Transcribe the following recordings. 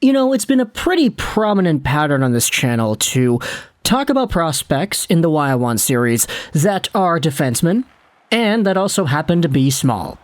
You know, it's been a pretty prominent pattern on this channel to talk about prospects in the Why I Want series that are defensemen, and that also happen to be small.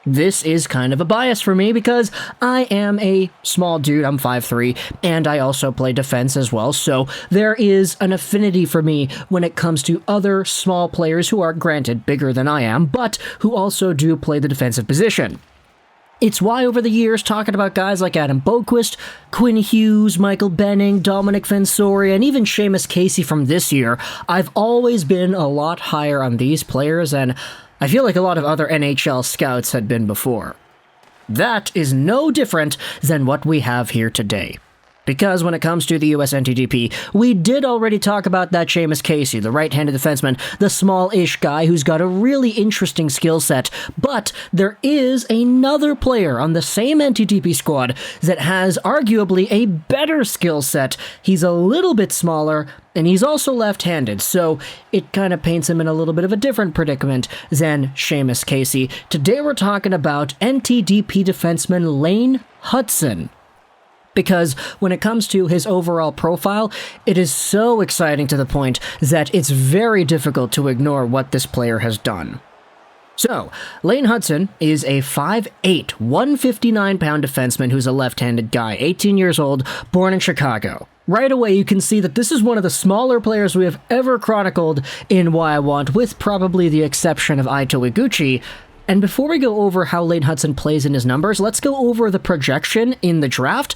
This is kind of a bias for me because I am a small dude, I'm 5'3", and I also play defense as well, so there is an affinity for me when it comes to other small players who are, granted, bigger than I am, but who also do play the defensive position. It's why over the years, talking about guys like Adam Boqvist, Quinn Hughes, Michael Benning, Dominic Fensori, and even Seamus Casey from this year, I've always been a lot higher on these players, and I feel like a lot of other NHL scouts had been before. That is no different than what we have here today. Because when it comes to the USNTDP, we did already talk about that Seamus Casey, the right-handed defenseman, the small-ish guy who's got a really interesting skill set, but there is another player on the same NTDP squad that has arguably a better skill set. He's a little bit smaller, and he's also left-handed, so it kind of paints him in a little bit of a different predicament than Seamus Casey. Today we're talking about NTDP defenseman Lane Hutson. Because when it comes to his overall profile, it is so exciting to the point that it's very difficult to ignore what this player has done. So, Lane Hutson is a 5'8", 159-pound defenseman who's a left-handed guy, 18 years old, born in Chicago. Right away, you can see that this is one of the smaller players we have ever chronicled in Why I Want, with probably the exception of Ito Iguchi. And before we go over how Lane Hutson plays in his numbers, let's go over the projection in the draft.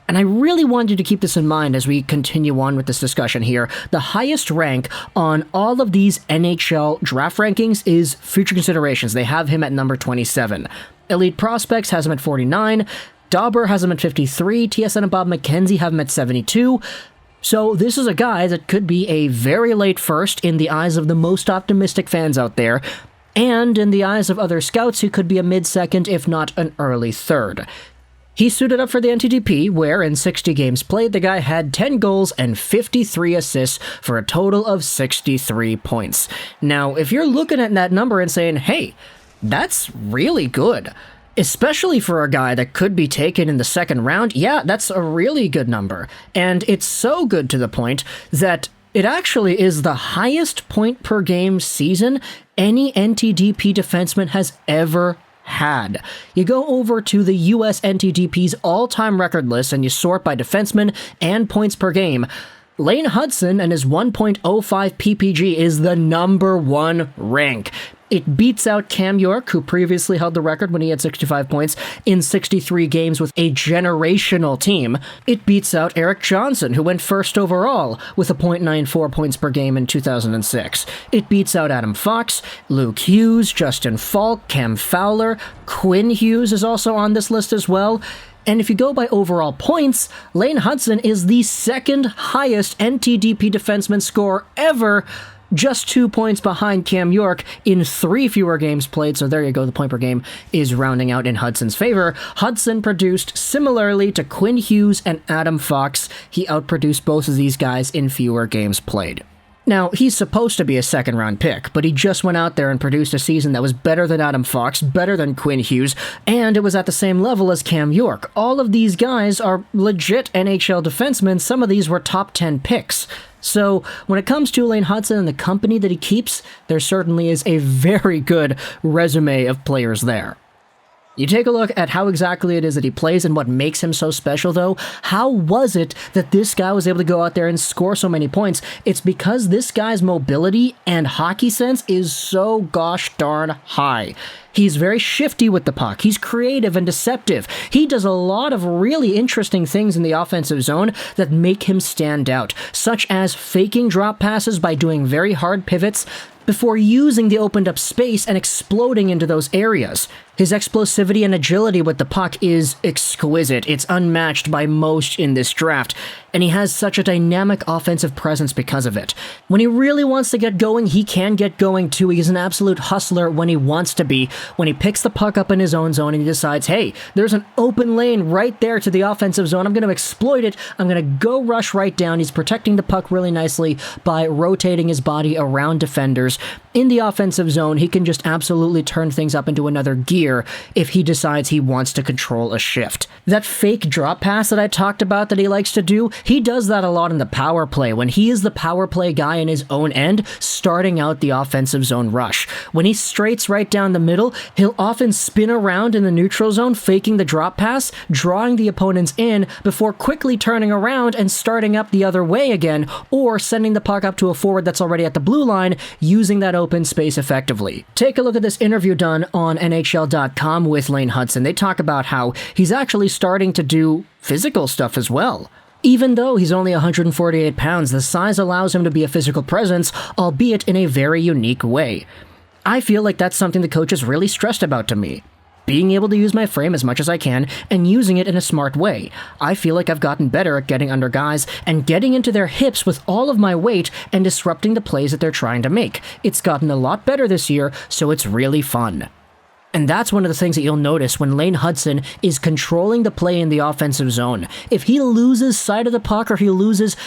And I really want you to keep this in mind as we continue on with this discussion here. The highest rank on all of these NHL draft rankings is future considerations. They have him at number 27. Elite Prospects has him at 49. Dauber has him at 53. TSN and Bob McKenzie have him at 72. So this is a guy that could be a very late first in the eyes of the most optimistic fans out there, and in the eyes of other scouts, he could be a mid-second, if not an early third. He suited up for the NTDP, where in 60 games played, the guy had 10 goals and 53 assists for a total of 63 points. Now, if you're looking at that number and saying, hey, that's really good, especially for a guy that could be taken in the second round, yeah, that's a really good number. And it's so good to the point that it actually is the highest point per game season any NTDP defenseman has ever had. You go over to the USNTDP's all-time record list and you sort by defenseman and points per game. Lane Hutson and his 1.05 PPG is the number one rank. It beats out Cam York, who previously held the record when he had 65 points in 63 games with a generational team. It beats out Eric Johnson, who went first overall with a .94 points per game in 2006. It beats out Adam Fox, Luke Hughes, Justin Falk, Cam Fowler. Quinn Hughes is also on this list as well. And if you go by overall points, Lane Hutson is the second highest NTDP defenseman score ever, just 2 points behind Cam York in 3 fewer games played, so there you go, the point per game is rounding out in Hudson's favor. Hutson produced similarly to Quinn Hughes and Adam Fox. He outproduced both of these guys in fewer games played. Now, he's supposed to be a second-round pick, but he just went out there and produced a season that was better than Adam Fox, better than Quinn Hughes, and it was at the same level as Cam York. All of these guys are legit NHL defensemen. Some of these were top 10 picks. So, when it comes to Lane Hutson and the company that he keeps, there certainly is a very good resume of players there. You take a look at how exactly it is that he plays and what makes him so special, though. How was it that this guy was able to go out there and score so many points? It's because this guy's mobility and hockey sense is so gosh darn high. He's very shifty with the puck. He's creative and deceptive. He does a lot of really interesting things in the offensive zone that make him stand out, such as faking drop passes by doing very hard pivots before using the opened up space and exploding into those areas. His explosivity and agility with the puck is exquisite. It's unmatched by most in this draft. and he has such a dynamic offensive presence because of it. When he really wants to get going, he can get going too. He's an absolute hustler when he wants to be. When he picks the puck up in his own zone and he decides, hey, there's an open lane right there to the offensive zone, I'm going to exploit it, I'm going to go rush right down. He's protecting the puck really nicely by rotating his body around defenders. In the offensive zone, he can just absolutely turn things up into another gear if he decides he wants to control a shift. That fake drop pass that I talked about that he likes to do, he does that a lot in the power play, when he is the power play guy in his own end, starting out the offensive zone rush. When he straights right down the middle, he'll often spin around in the neutral zone, faking the drop pass, drawing the opponents in before quickly turning around and starting up the other way again, or sending the puck up to a forward that's already at the blue line, using that open space effectively. Take a look at this interview done on NHL.com with Lane Hutson. They talk about how he's actually starting to do physical stuff as well. Even though he's only 148 pounds, the size allows him to be a physical presence, albeit in a very unique way. I feel like that's something the coach has really stressed about to me. Being able to use my frame as much as I can and using it in a smart way. I feel like I've gotten better at getting under guys and getting into their hips with all of my weight and disrupting the plays that they're trying to make. It's gotten a lot better this year, so it's really fun. And that's one of the things that you'll notice when Lane Hutson is controlling the play in the offensive zone. If he loses sight of the puck or he loses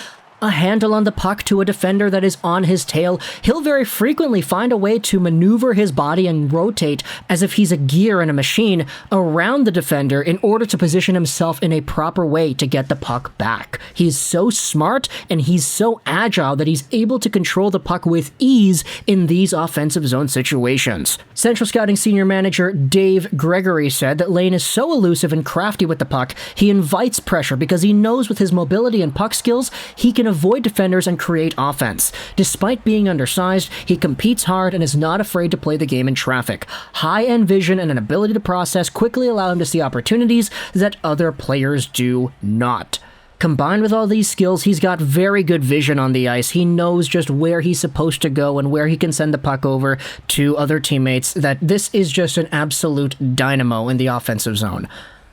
a handle on the puck to a defender that is on his tail, he'll very frequently find a way to maneuver his body and rotate as if he's a gear in a machine around the defender in order to position himself in a proper way to get the puck back. He's so smart and he's so agile that he's able to control the puck with ease in these offensive zone situations. Central Scouting Senior Manager Dave Gregory said that Lane is so elusive and crafty with the puck, he invites pressure because he knows with his mobility and puck skills, he can avoid defenders and create offense. Despite being undersized, he competes hard and is not afraid to play the game in traffic. High-end vision and an ability to process quickly allow him to see opportunities that other players do not. Combined with all these skills, he's got very good vision on the ice. He knows just where he's supposed to go and where he can send the puck over to other teammates, that this is just an absolute dynamo in the offensive zone.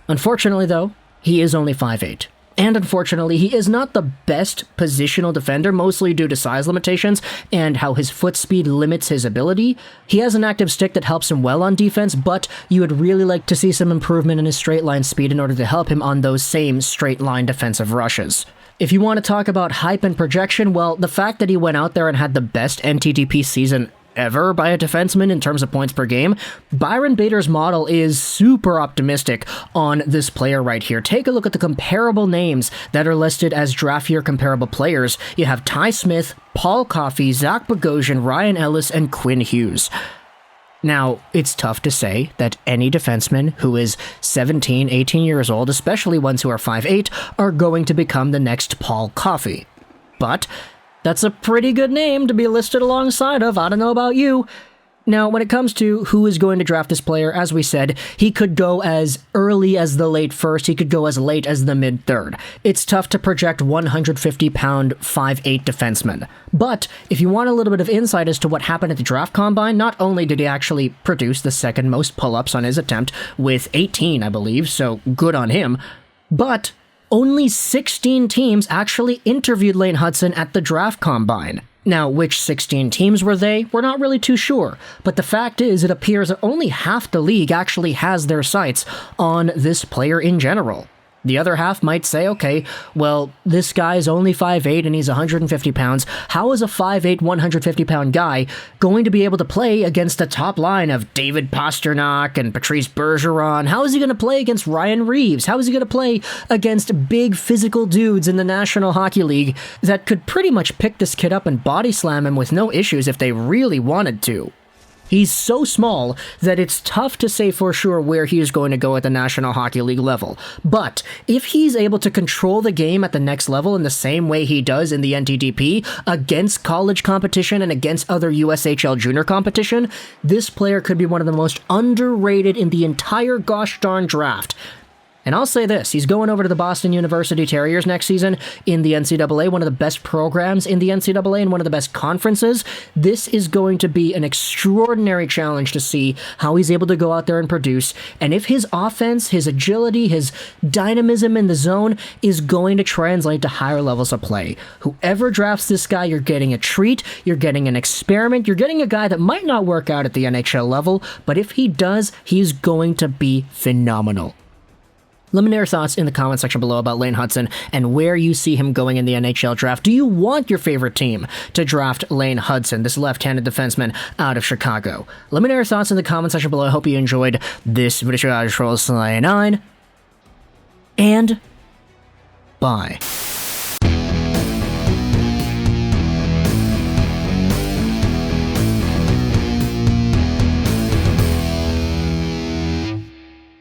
Unfortunately, though, he is only 5'8". And unfortunately, he is not the best positional defender, mostly due to size limitations and how his foot speed limits his ability. He has an active stick that helps him well on defense, but you would really like to see some improvement in his straight line speed in order to help him on those same straight line defensive rushes. If you want to talk about hype and projection, well, the fact that he went out there and had the best NTDP season ever by a defenseman in terms of points per game, Byron Bader's model is super optimistic on this player right here. Take a look at the comparable names that are listed as draft year comparable players. You have Ty Smith, Paul Coffey, Zach Bogosian, Ryan Ellis, and Quinn Hughes. Now, it's tough to say that any defenseman who is 17, 18 years old, especially ones who are 5'8", are going to become the next Paul Coffey. But that's a pretty good name to be listed alongside of. I don't know about you. Now, when it comes to who is going to draft this player, as we said, he could go as early as the late first, he could go as late as the mid-third. It's tough to project 150-pound 5'8" defenseman. But if you want a little bit of insight as to what happened at the draft combine, not only did he actually produce the second most pull-ups on his attempt with 18, I believe, so good on him, but only 16 teams actually interviewed Lane Hutson at the draft combine. Now, which 16 teams were they? We're not really too sure, but the fact is it appears that only half the league actually has their sights on this player in general. The other half might say, okay, well, this guy's only 5'8" and he's 150 pounds. How is a 5'8", 150-pound guy going to be able to play against the top line of David Pastrnak and Patrice Bergeron? How is he going to play against Ryan Reeves? How is he going to play against big physical dudes in the National Hockey League that could pretty much pick this kid up and body slam him with no issues if they really wanted to? He's so small that it's tough to say for sure where he is going to go at the National Hockey League level. But if he's able to control the game at the next level in the same way he does in the NTDP against college competition and against other USHL junior competition, this player could be one of the most underrated in the entire gosh darn draft. And I'll say this, he's going over to the Boston University Terriers next season in the NCAA, one of the best programs in the NCAA and one of the best conferences. This is going to be an extraordinary challenge to see how he's able to go out there and produce, and if his offense, his agility, his dynamism in the zone is going to translate to higher levels of play. Whoever drafts this guy, you're getting a treat, you're getting an experiment, you're getting a guy that might not work out at the NHL level, but if he does, he's going to be phenomenal. Let me know your thoughts in the comment section below about Lane Hutson and where you see him going in the NHL draft. Do you want your favorite team to draft Lane Hutson, this left-handed defenseman out of Chicago? Let me know your thoughts in the comment section below. I hope you enjoyed this video. I and bye.